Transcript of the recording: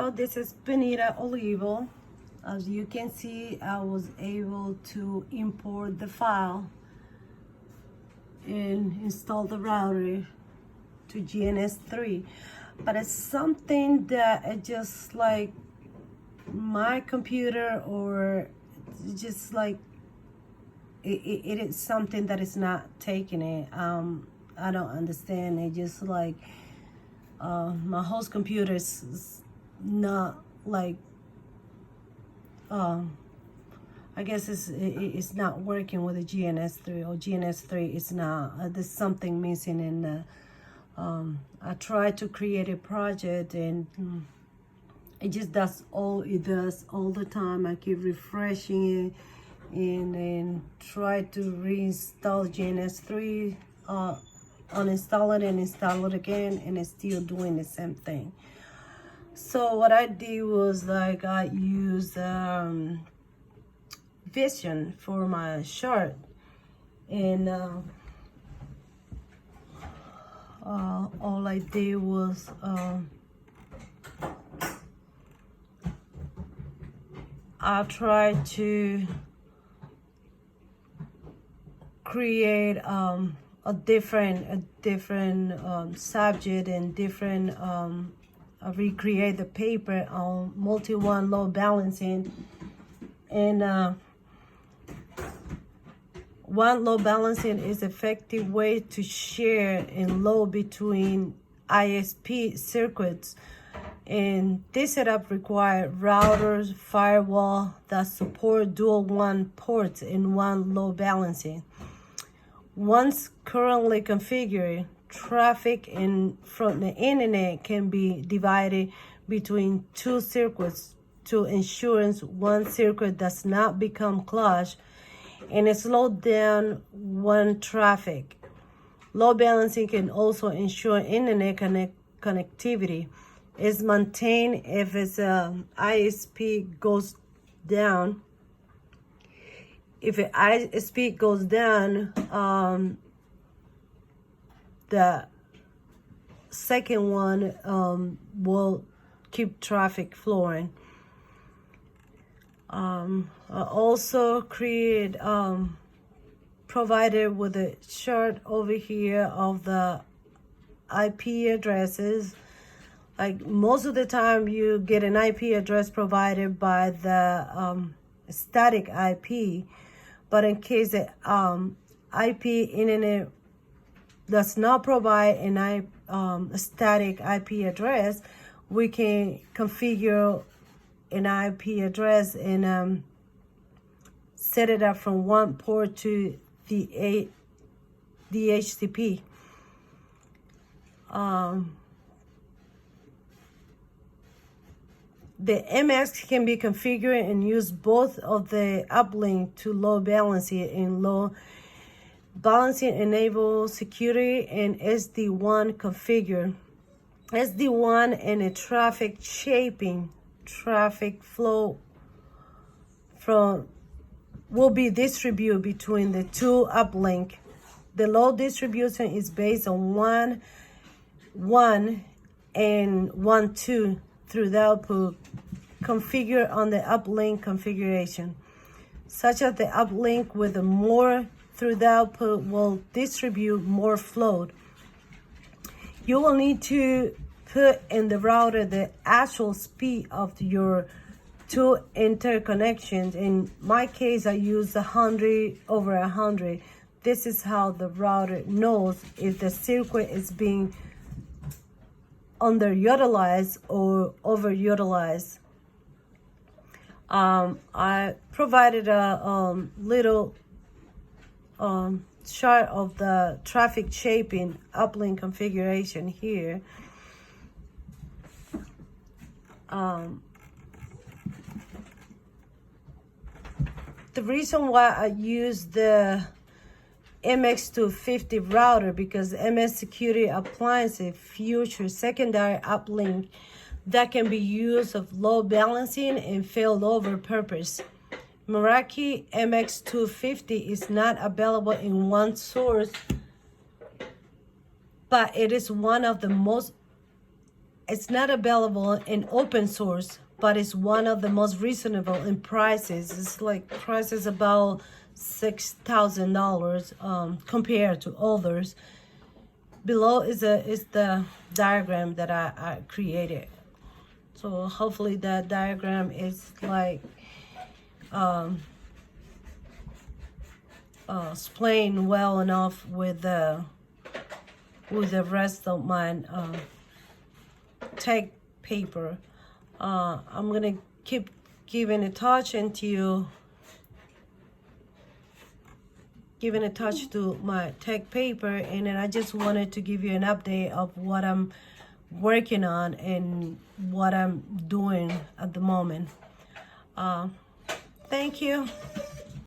Hello, this is Benita Olivo. As you can see, I was able to import the file and install the router to GNS3. But it's something that it just like my computer, or just like it is something that is not taking it. I don't understand. It just like my host computer is not like I guess it's not working with the GNS3, or GNS3 is not, there's something missing in the I tried to create a project, and it just does all it does all the time. I keep refreshing it and try to reinstall GNS3, uninstall it and install it again, and it's still doing the same thing. So what I did was like I used Vision for my chart, and all I did was I tried to create a different subject and different recreate the paper on multi-one load balancing, and one load balancing is effective way to share and load between ISP circuits, and this setup requires routers, firewall that support dual one ports and one load balancing. Once currently configured, traffic from the internet can be divided between two circuits to ensure one circuit does not become clogged and slow down one traffic. Load balancing can also ensure internet connectivity is maintained if its ISP goes down. If the ISP goes down, the second one will keep traffic flowing. I also create provided with a chart over here of the IP addresses. Like most of the time you get an IP address provided by the static IP, but in case the IP internet does not provide a static IP address, we can configure an IP address and set it up from one port to the DHCP. The MX can be configured and use both of the uplink to load balancing, and load balancing enable security and SD1 configure. SD1 and a traffic shaping, traffic flow will be distributed between the two uplink. The load distribution is based on 1, 1 and 1, 2 through the output configured on the uplink configuration, such that the uplink with the more through the output will distribute more flow. You will need to put in the router the actual speed of your two interconnections. In my case, I use 100/100. This is how the router knows if the circuit is being underutilized or overutilized. I provided a little chart of the traffic shaping uplink configuration here. The reason why I use the MX250 router, because MS Security Appliances future secondary uplink that can be used of load balancing and failover purpose. Meraki MX250 is not available in one source, but it is one of the most it's not available in open source, but it's one of the most reasonable in prices. It's like prices about $6,000 compared to others. Below is the diagram that I created. So hopefully that diagram is like explained well enough with the rest of my tech paper. I'm gonna keep giving a touch to my tech paper, and then I just wanted to give you an update of what I'm working on and what I'm doing at the moment. Thank you.